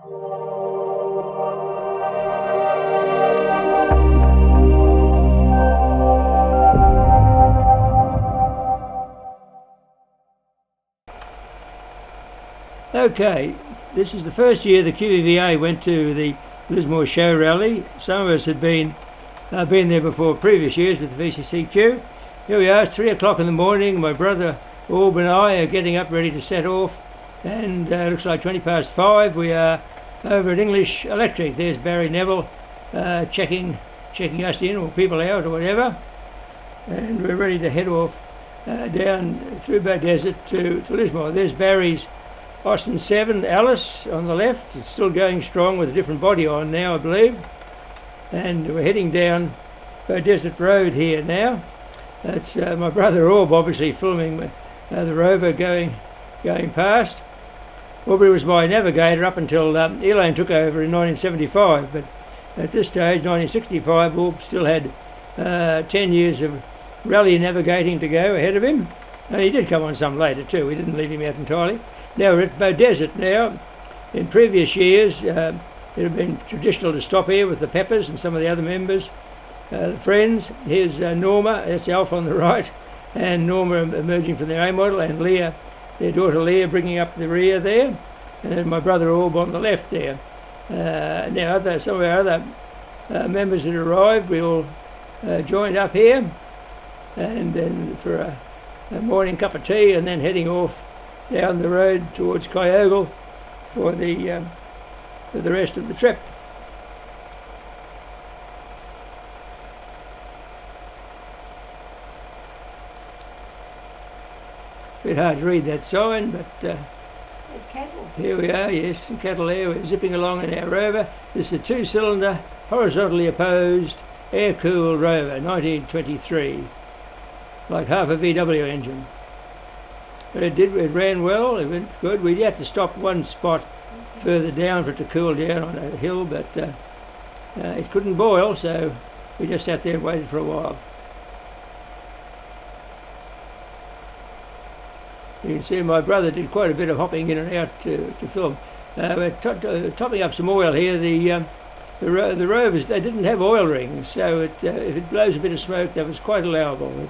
Okay, this is the first year the QVVA went to the Lismore show rally. Some of us had been there before previous years with the VCCQ. Here we are, 3 o'clock in the morning. My brother Orb and I are getting up ready to set off, and it looks like 5:20. We are over at English Electric. There's Barry Neville checking us in, or people out or whatever, and we're ready to head off down through Bow Desert to Lismore. There's Barry's Austin 7 Alice on the left. It's still going strong with a different body on now, I believe. And we're heading down Bow Desert Road here now. That's my brother Orb obviously filming the rover going past. Aubrey was my navigator up until Elaine took over in 1975, but at this stage, 1965, Orb still had 10 years of rally navigating to go ahead of him. And he did come on some later too. We didn't leave him out entirely. Now we're at Bow Desert now. In previous years, it had been traditional to stop here with the Peppers and some of the other members, the friends. Here's Norma, that's Alf on the right, and Norma emerging from their A model, and Leah, their daughter Leah, bringing up the rear there, and my brother Orb on the left there. Now some of our other members had arrived. We all joined up here, and then for a morning cup of tea, and then heading off down the road towards Kyogle for the rest of the trip. A bit hard to read that sign, but cattle. Here we are, yes, some cattle there. We're zipping along in our rover. This is a 2-cylinder, horizontally opposed, air-cooled rover, 1923, like half a VW engine. But it ran well, it went good. We had to stop one spot further down for it to cool down on a hill, but it couldn't boil, so we just sat there and waited for a while. You can see my brother did quite a bit of hopping in and out to film. We're topping up some oil here. The rovers, they didn't have oil rings, so if it blows a bit of smoke, that was quite allowable.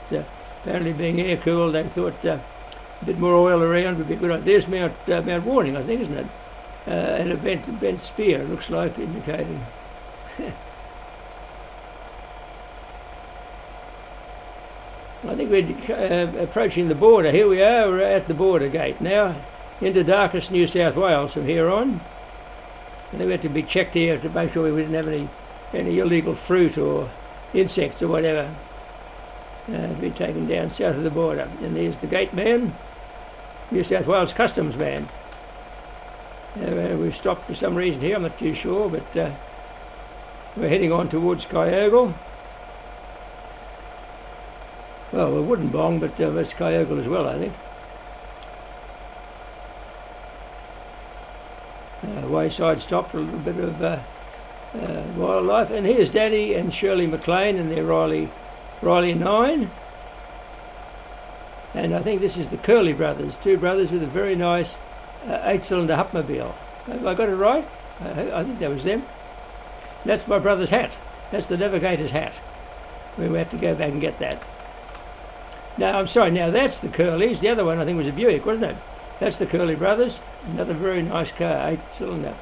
Apparently being air-cooled, they thought a bit more oil around would be a good idea. There's Mount Warning, I think, isn't it? And a bent spear, it looks like, indicating. I think we're approaching the border. Here we are, we're at the border gate now, into darkest New South Wales from here on. And we had to be checked here to make sure we didn't have any illegal fruit or insects or whatever to be taken down south of the border. And there's the gate man, New South Wales Customs man. We've stopped for some reason here, I'm not too sure, but we're heading on towards Kyogle. Well, we're Woodenbong, but that's Kyogle as well, I think. Wayside stop for a little bit of wildlife. And here's Danny and Shirley McLean and their Riley 9. And I think this is the Curley brothers, two brothers with a very nice 8-cylinder Hupmobile. Have I got it right? I think that was them. That's my brother's hat. That's the navigator's hat. We have to go back and get that. No, I'm sorry, now that's the Curleys. The other one I think was a Buick, wasn't it? That's the Curley brothers. Another very nice car, 8-cylinder.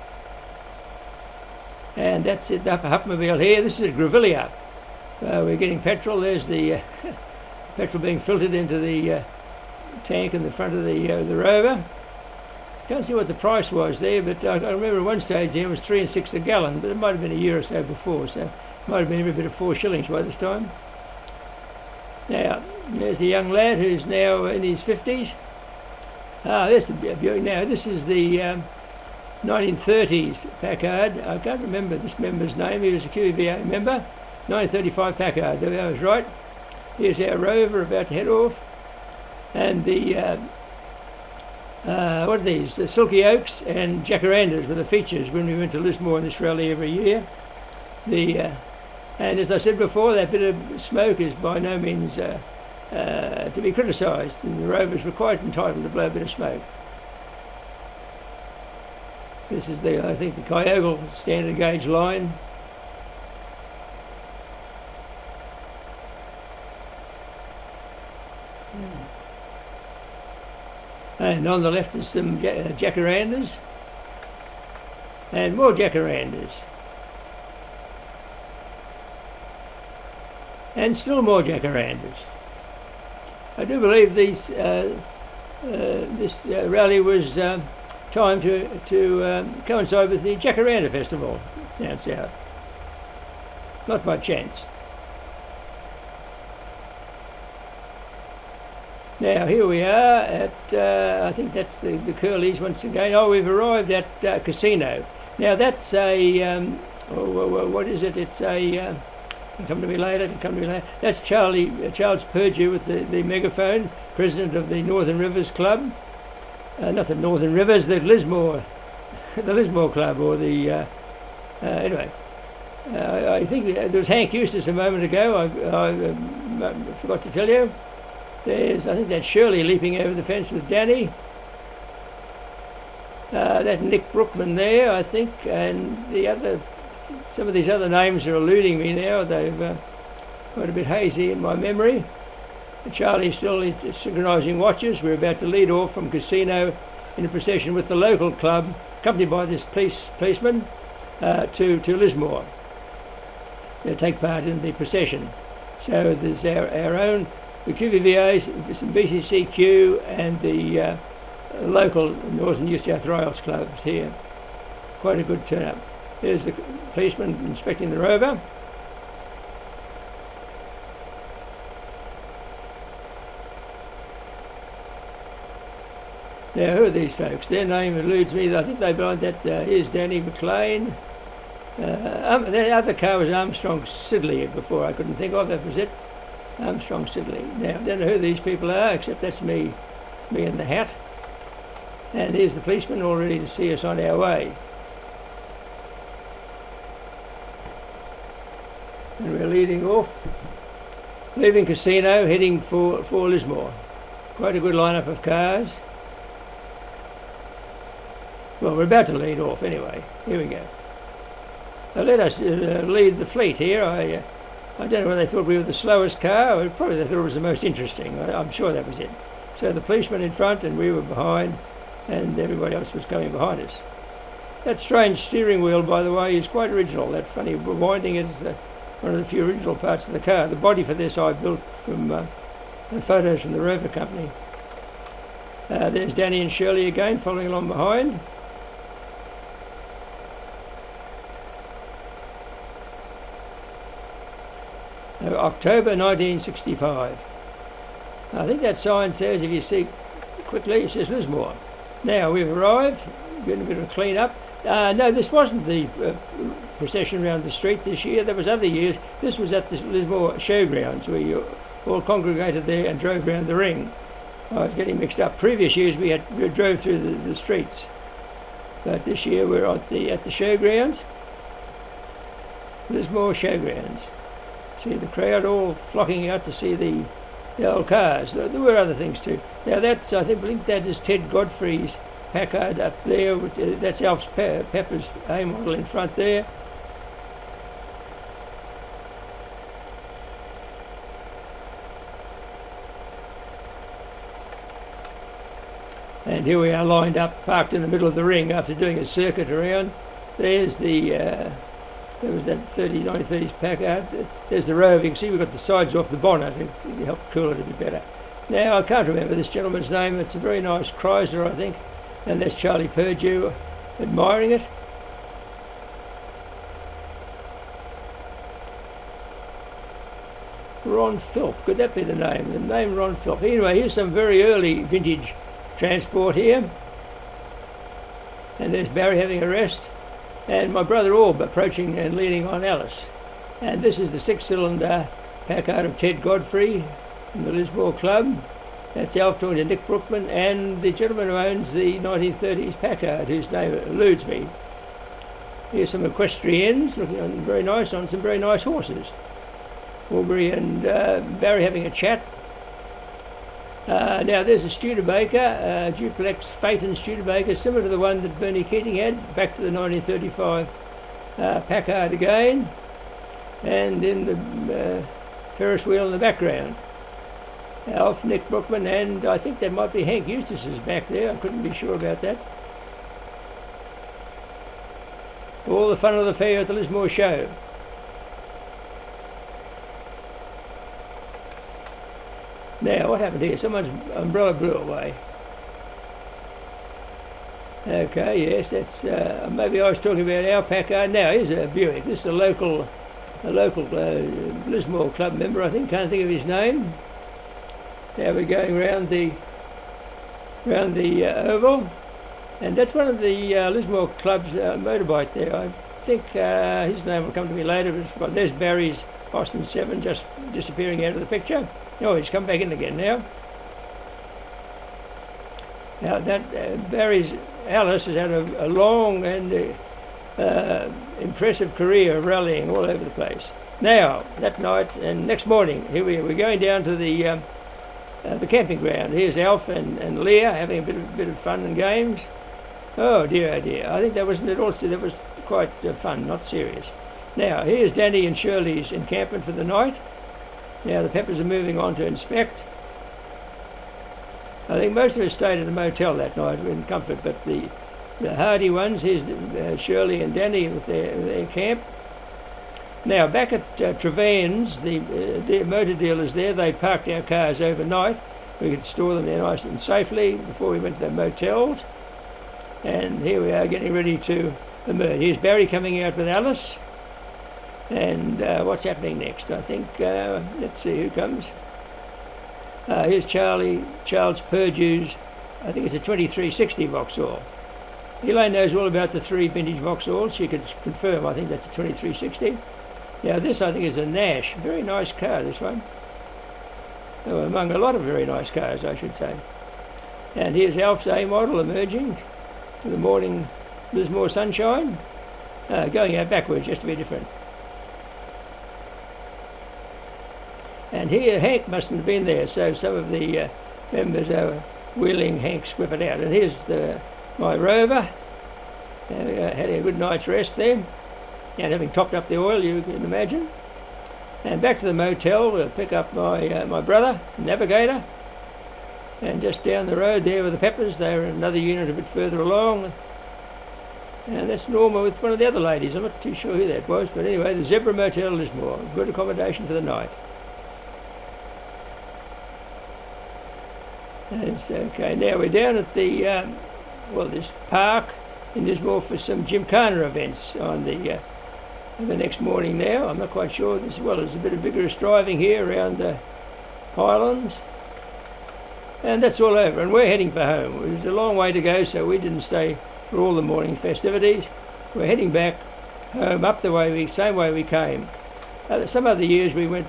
And that's it, the Hupmobile here. This is at Grevillea. We're getting petrol. There's the petrol being filtered into the tank in the front of the rover. Can't see what the price was there, but I remember at one stage there was 3 and 6 a gallon, but it might have been a year or so before, so it might have been every bit of 4 shillings by this time. Now, there's the young lad who's now in his 50s. There's the Buick. Now, this is the 1930s Packard. I can't remember this member's name. He was a QVVA member. 1935 Packard. That was right. Here's our rover about to head off. And the, what are these? The Silky Oaks and Jacarandas were the features when we went to Lismore in this rally every year. And as I said before, that bit of smoke is by no means to be criticised, and the rovers were quite entitled to blow a bit of smoke. This is the, I think, the Kyogle standard gauge line. And on the left is some jacarandas, and more jacarandas, and still more jacarandas. I do believe this rally was timed to coincide with the Jacaranda Festival down south. Not by chance. Now here we are at, I think that's the Curleys once again. Oh, we've arrived at Casino. Now that's a, what is it? It's a, come to me later. That's Charles Purdue with the megaphone, president of the Northern Rivers Club. Not the Northern Rivers, the Lismore Club, or the, anyway. I think there was Hank Eustace a moment ago. I forgot to tell you. There's, I think that's Shirley leaping over the fence with Danny. That Nick Brookman there, I think, and the other, some of these other names are eluding me now. They've got a bit hazy in my memory. Charlie's still synchronising watches. We're about to lead off from Casino in a procession with the local club, accompanied by this policeman, to Lismore. They take part in the procession. So there's our own, the QVVA, some BCCQ, and the local Northern New South Wales clubs here. Quite a good turnout. There's the policeman inspecting the rover. Now, who are these folks? Their name eludes me. I think they belong that. Here's Danny McLean. The other car was Armstrong Sidley before. I couldn't think of. That was it. Armstrong Sidley. Now, I don't know who these people are, except that's me in the hat. And here's the policeman all ready to see us on our way. And we're leading off, leaving Casino, heading for Lismore. Quite a good lineup of cars. Well, we're about to lead off anyway. Here we go. Now let us lead the fleet here. I don't know whether they thought we were the slowest car, or probably they thought it was the most interesting. I'm sure that was it. So the policeman in front and we were behind, and everybody else was coming behind us. That strange steering wheel, by the way, is quite original. That funny winding is one of the few original parts of the car. The body for this I built from the photos from the Rover Company. There's Danny and Shirley again, following along behind. October 1965. I think that sign says, if you see quickly, it says Lismore. Now we've arrived, getting a bit of a clean up. No, this wasn't the procession around the street this year. There was other years. This was at the Lismore Showgrounds, where you all congregated there and drove around the ring. I was getting mixed up. Previous years we drove through the streets, but this year we're at the showgrounds, Lismore Showgrounds. See the crowd all flocking out to see the old cars. There were other things too. Now that's, I think that is Ted Godfrey's Packard up there. That's Alf Pepper's A model in front there. And here we are lined up, parked in the middle of the ring after doing a circuit around. There's the there was that 1930s Packard. There's the Rover. You can see we've got the sides off the bonnet to help cool it a bit better. Now, I can't remember this gentleman's name. It's a very nice Chrysler, I think. And that's Charlie Purdue admiring it. Ron Philp. Could that be the name? The name Ron Philp. Anyway, here's some very early vintage transport here. And there's Barry having a rest. And my brother Orb approaching and leading on Alice. And this is the 6-cylinder Packard of Ted Godfrey from the Lismore Club. That's Alf talking to Nick Brookman, and the gentleman who owns the 1930s Packard, whose name eludes me. Here's some equestrians looking very nice on some very nice horses. Aubrey and Barry having a chat. Now there's a Studebaker, duplex Phaeton Studebaker, similar to the one that Bernie Keating had, back to the 1935 Packard again, and then the Ferris wheel in the background. Alf, Nick Brookman, and I think that might be Hank Eustace's back there. I couldn't be sure about that. All the fun of the fair at the Lismore show. Now, what happened here? Someone's umbrella blew away. Okay, yes, that's maybe I was talking about our Packard. Now, here's a Buick. This is a local Lismore club member, I think. Can't think of his name. Now we're going round the oval, and that's one of the Lismore club's motorbike there. I think his name will come to me later. But there's Barry's Austin 7 just disappearing out of the picture. Oh, he's come back in again now. Now that Barry's Alice has had a long and impressive career of rallying all over the place. Now that night and next morning, here we're going down to the camping ground. Here's Alf and Leah having a bit of fun and games. Oh dear, I think that wasn't at all. That was quite fun, not serious. Now here's Danny and Shirley's encampment for the night. Now the Peppers are moving on to inspect. I think most of us stayed at a motel that night in comfort, but the hardy ones, here's Shirley and Danny with their camp. Now back at Trevan's, the motor dealers there, they parked our cars overnight. We could store them there nice and safely before we went to the motels. And here we are getting ready to emerge. Here's Barry coming out with Alice. And what's happening next? I think, let's see who comes. Here's Charles Purdue's, I think it's a 2360 Vauxhall. Elaine knows all about the 3 vintage Vauxhalls. She could confirm, I think that's a 2360. Now this I think is a Nash. Very nice car, this one. Oh, among a lot of very nice cars, I should say. And here's Alf's A model emerging to the morning Lismore sunshine. Going out backwards just to be different. And here Hank mustn't have been there, so some of the members are wheeling Hank's whippet out. And here's my Rover, having a good night's rest there, and having topped up the oil, you can imagine. And back to the motel, we'll pick up my brother, Navigator, and just down the road there with the Peppers, they're another unit a bit further along. And that's Norma with one of the other ladies. I'm not too sure who that was, but anyway, the Zebra Motel Lismore, good accommodation for the night. Okay, now we're down at the this park in Lismore for some Gymkhana events on the next morning now. I'm not quite sure. There's a bit of vigorous driving here around the Highlands. And that's all over, and we're heading for home. It was a long way to go, so we didn't stay for all the morning festivities. We're heading back home up the same way we came. Some other years we went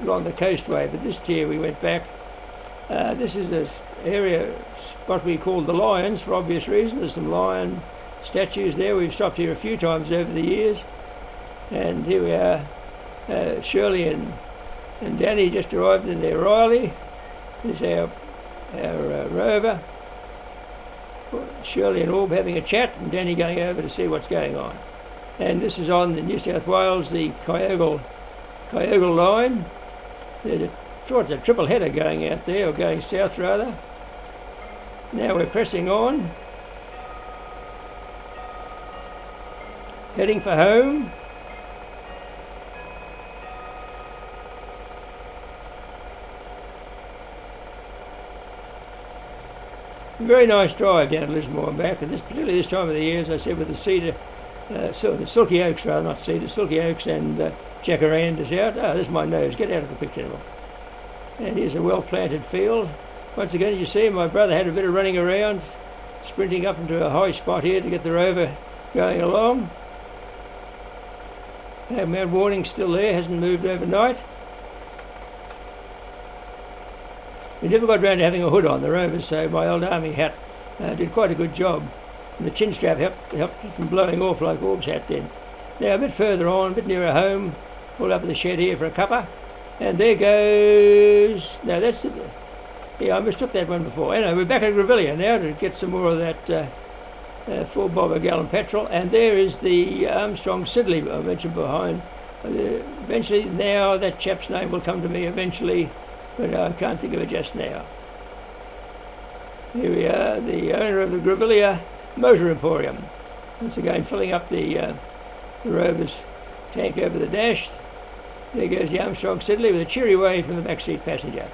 along the coastway, but this year we went back. This is this area, what we call the Lions, for obvious reasons. There's some lion statues there. We've stopped here a few times over the years. And here we are, Shirley and Danny just arrived in their Riley. There's our Rover. Shirley and Orb having a chat, and Danny going over to see what's going on. And this is on the New South Wales, the Kyogle line. There's a triple header going out there, or going south rather. Now we're pressing on, heading for home. A very nice drive down to Lismore and back, and particularly this time of the year, as I said, with the cedar, the silky oaks rather, not cedar, silky oaks and jacarandas out. Oh, there's my nose, get out of the picture now. And here's a well-planted field. Once again, as you see, my brother had a bit of running around, sprinting up into a high spot here to get the Rover going along. Mount Warning's still there, hasn't moved overnight. We never got round to having a hood on the Rover, so my old army hat did quite a good job. And the chin strap helped keep from blowing off like Orb's hat did. Now a bit further on, a bit nearer home, pulled up in the shed here for a cuppa. And there goes, now that's Yeah, I mistook that one before. Anyway, we're back at Grevillea now to get some more of that 4 bob a gallon petrol, and there is the Armstrong Siddeley I mentioned behind. Eventually, now that chap's name will come to me eventually, but I can't think of it just now. Here we are, the owner of the Grevillea Motor Emporium. Once again, filling up the Rover's tank over the dash. There goes the Armstrong Siddeley with a cheery wave from the backseat passenger.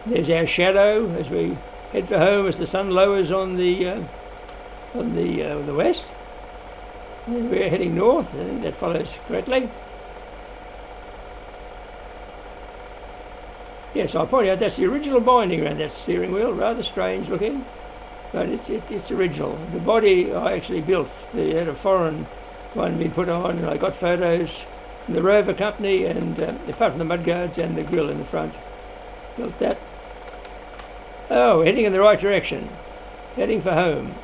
There's our shadow as we head for home as the sun lowers on the west. And we're heading north. I think that follows correctly. Yes, I'll point out that's the original binding around that steering wheel. Rather strange looking, but it's original. The body I actually built. They had a foreign one being put on, and I got photos from the Rover company, and apart from the mudguards and the grille in the front, built that. Oh, we're heading in the right direction. Heading for home.